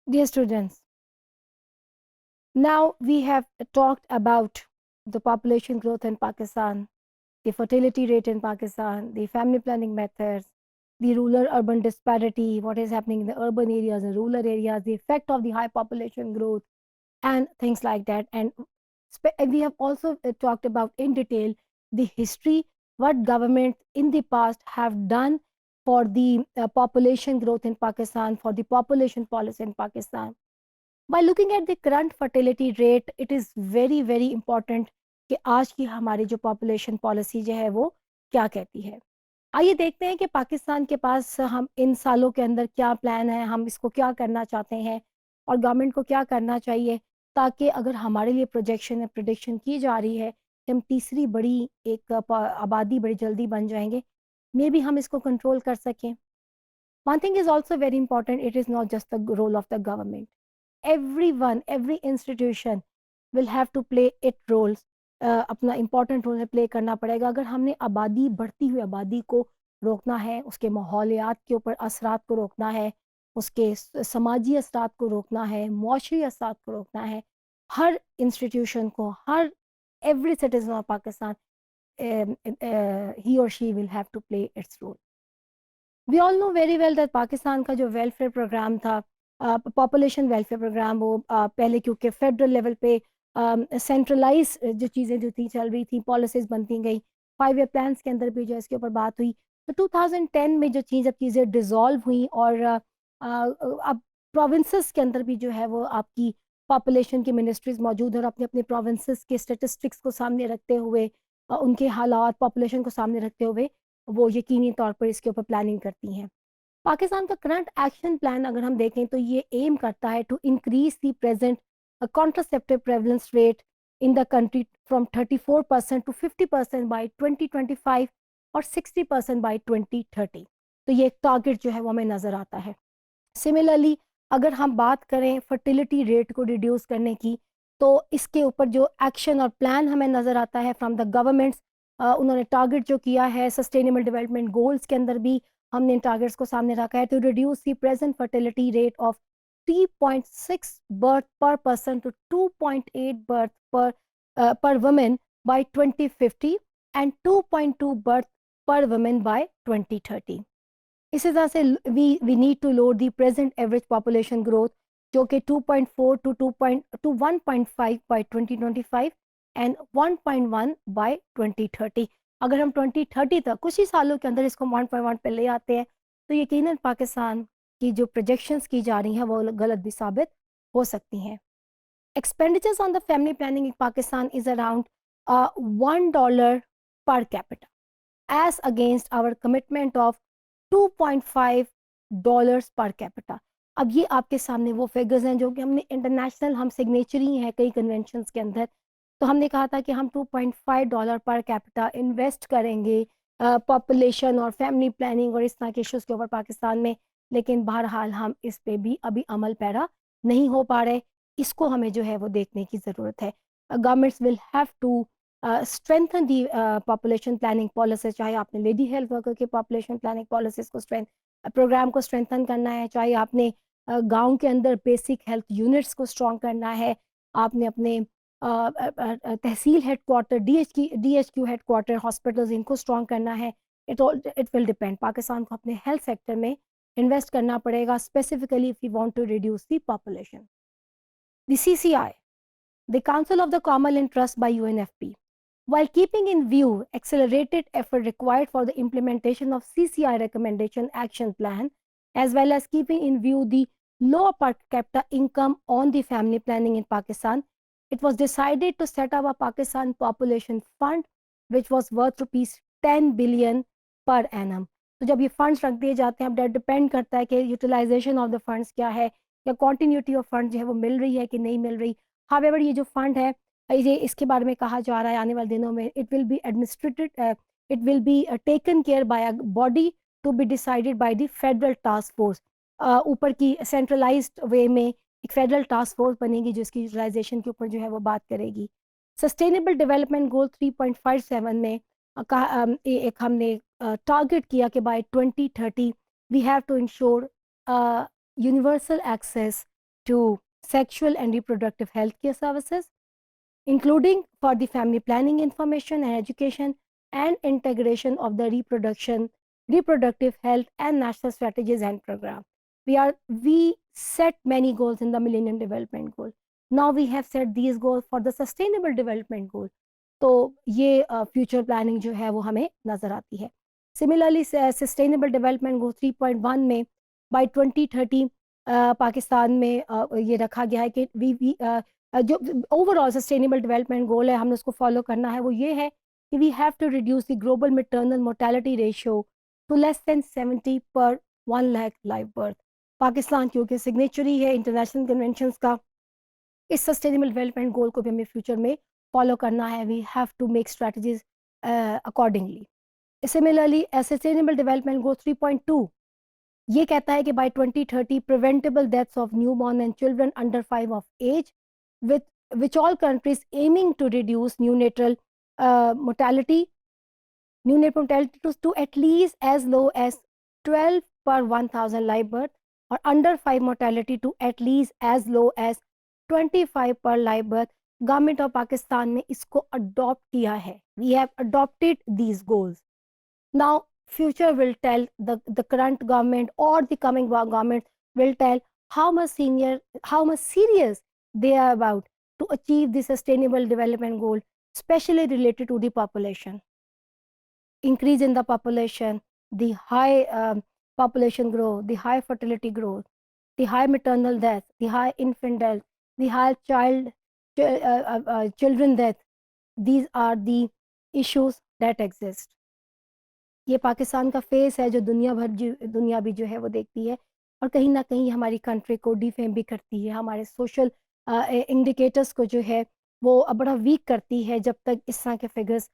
Dear students, now we have talked about the population growth in Pakistan, the fertility rate in Pakistan, the family planning methods, the rural urban disparity, what is happening in the urban areas and rural areas, the effect of the high population growth, and things like that. And we have also talked about in detail the history, what governments in the past have done for the population growth in Pakistan, for the population policy in Pakistan. By looking at the current fertility rate, it is very important कि आज की हमारी जो population policy जो है वो क्या कहती है। आइए देखते हैं कि पाकिस्तान के पास हम इन सालों के अंदर क्या प्लान है, हम इसको क्या करना चाहते हैं और गवर्नमेंट को क्या करना चाहिए, ताकि अगर हमारे लिए प्रोजेक्शन या प्रिडिक्शन की जा रही है कि हम तीसरी बड़ी एक आबादी बड़ी जल्दी बन जाएंगे, मे बी हम इसको कंट्रोल कर सकें। One thing is also very important, it is not just the role of the government, everyone, every institution will have to play its roles. अपना इम्पोर्टेंट रोल प्ले करना पड़ेगा अगर हमने आबादी बढ़ती हुई आबादी को रोकना है, उसके माहौलियात के ऊपर असरात को रोकना है, उसके समाजी असरात को रोकना है, मुआशरी असरात को रोकना है। हर इंस्टीट्यूशन को, हर every citizen of Pakistan, he और she will have to play its role. We all know very well that Pakistan का जो वेलफेयर प्रोग्राम था, पॉपुलेशन वेलफेयर प्रोग्राम, वो पहले क्योंकि फेडरल लेवल पे सेंट्रलाइज जो चीज़ें जो थी चल रही थी, पॉलिसीज बनती गई, 5 ईयर प्लान्स के अंदर भी जो इसके ऊपर बात हुई, तो 2010 में जो चीज़ें डिज़ोल्व हुई और अब प्रोविंसेस के अंदर भी जो है वो आपकी पॉपुलेशन की मिनिस्ट्रीज मौजूद हैं और अपने अपने प्रोविंसेस के स्टेटिस्टिक्स को सामने रखते हुए, उनके हालात पॉपुलेशन को सामने रखते हुए वो यकीनी तौर पर इसके ऊपर प्लानिंग करती हैं। पाकिस्तान का करंट एक्शन प्लान अगर हम देखें तो ये एम करता है to increase the present contraceptive prevalence rate in the country from 34% to 50% by 2025 और 60% बाई 2030। तो ये एक टारगेट जो है वो हमें नज़र आता है। सिमिलरली अगर हम बात करें फर्टिलिटी रेट को रिड्यूस करने की, तो इसके ऊपर जो एक्शन और प्लान हमें नज़र आता है फ्रॉम द गवर्नमेंट्स, उन्होंने टारगेट जो किया है सस्टेनेबल डेवलपमेंट गोल्स के अंदर भी हमने इन टारगेट्स को सामने रखा है to reduce the present fertility rate of 3.6 birth per person to 2.8 birth per women by 2050 and 2.2 birth per women by 2030। इसी तरह से we need to load the present average population growth जो कि 2.4 टू 1.5 बाय 2025 एंड 1.1 बाय 2030। अगर हम 2030 तक कुछ ही सालों के अंदर इसको 1.1 पे ले आते हैं, तो यकीनन पाकिस्तान की जो प्रोजेक्शंस की जा रही हैं वो गलत भी साबित हो सकती हैं। Expenditures on the family planning in Pakistan is around $1 per capita, as against our commitment of $2.5 per capita. अब ये आपके सामने वो फिगर्स हैं जो कि हमने इंटरनेशनल, हम सिग्नेचरी हैं कई कन्वेंशंस के अंदर, तो हमने कहा था कि हम $2.5 पर कैपिटा इन्वेस्ट करेंगे पॉपुलेशन और फैमिली प्लानिंग और इस तरह के इश्यूज़ के ऊपर पाकिस्तान में। लेकिन बहरहाल हम इस पे भी अभी अमल पैरा नहीं हो पा रहे, इसको हमें जो है वो देखने की ज़रूरत है। Governments will have to strengthen the population planning policy, चाहे आपने लेडी हेल्थ वर्कर की पॉपुलेशन प्लानिंग पॉलिसीज़ को प्रोग्राम को स्ट्रेंथन करना है, चाहे आपने गाँव के अंदर बेसिक हेल्थ यूनिट्स को स्ट्रॉन्ग करना है, आपने अपने tehsil headquarter, DHQ headquarter, hospitals, इनको स्ट्रॉन्ग करना है। It will depend. पाकिस्तान को अपने हेल्थ सेक्टर में इन्वेस्ट करना पड़ेगा, specifically if you want to reduce the population. The CCI, the Council of the Common Interest by UNFP, while keeping in view accelerated effort required for the implementation of CCI recommendation action plan, as well as keeping in view the low per capita income on the family planning in Pakistan, it was decided to set up a Pakistan Population Fund, which was worth rupees 10 billion per annum. तो जब ये funds रख दिए जाते हैं, अब depend करता है कि यूटिलाइजेशन ऑफ द फंड्स क्या है, या कॉन्टीन्यूटी ऑफ फंड जो है वो मिल रही है कि नहीं मिल रही। हावेवर ये जो फंड है, ये इसके बारे में कहा जा रहा है आने वाले दिनों में it will be administrated, it will be taken care by a body to be decided by the federal task force. ऊपर की सेंट्रलाइज्ड वे में एक फेडरल टास्क फोर्स बनेगी जो इसकी यूटिलाइजेशन के ऊपर जो है वो बात करेगी। सस्टेनेबल डेवलपमेंट गोल 3.57 में एक हमने टारगेट किया कि by 2030 we have to ensure universal access to sexual and reproductive health care services, including for the family planning information and education and integration of the reproductive health and national strategies and program. We set many goals in the Millennium Development Goal. Now we have set these goals for the Sustainable Development Goal. तो ये future planning जो है वो हमें नजर आती है. Similarly sustainable development गोल 3.1 में बाय 2030 पाकिस्तान में ये रखा गया है कि जो ओवरऑल सस्टेनेबल डेवलपमेंट गोल है हमने उसको फॉलो करना है, वो ये है कि we have to reduce the global maternal mortality ratio to less than 70 per 1 lakh live birth. Pakistan क्योंकि सिग्नेचरी है इंटरनेशनल कन्वेंशंस का, इस सस्टेनेबल डेवलपमेंट गोल को भी हमें फ्यूचर में फॉलो करना है. We have to make strategies accordingly. Similarly sustainable development goal 3.2 ये कहता है कि by 2030 preventable deaths of new born and children under 5 of age with which all countries aiming to reduce neonatal mortality to at least as low as 12 per 1000 live birth or under 5 mortality to at least as low as 25 per live birth. Government of Pakistan ने इसको adopt किया है. We have adopted these goals. Now future will tell, the current government or the coming government will tell how much serious they are about to achieve the sustainable development goal, especially related to the population. Increase in the population, the high population growth, the high fertility growth, the high maternal death, the high infant death, the high children death. These are the issues that exist. ये पाकिस्तान का face है जो दुनिया भी जो है वो देखती है और कहीं ना कहीं हमारी कंट्री को डिफेम भी करती है. हमारे सोशल इंडिकेटर्स को जो है वो बड़ा वीक करती है. जब तक इस तरह के फिगर्स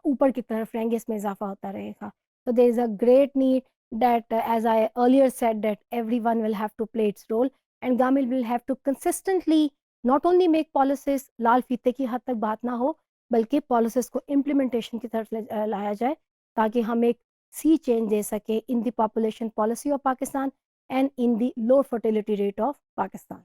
ऊपर की तरफ रहेंगे इसमें इजाफा होता रहेगा. तो there is a great need that as I earlier said that everyone will have to play its role and government will have to consistently not only make policies, लाल फीते की हद तक बात ना हो बल्कि पॉलिसीज को इम्प्लीमेंटेशन की तरफ लाया जाए ताकि हम एक सी चेंज दे सके in the population policy of Pakistan and in the low fertility rate of Pakistan.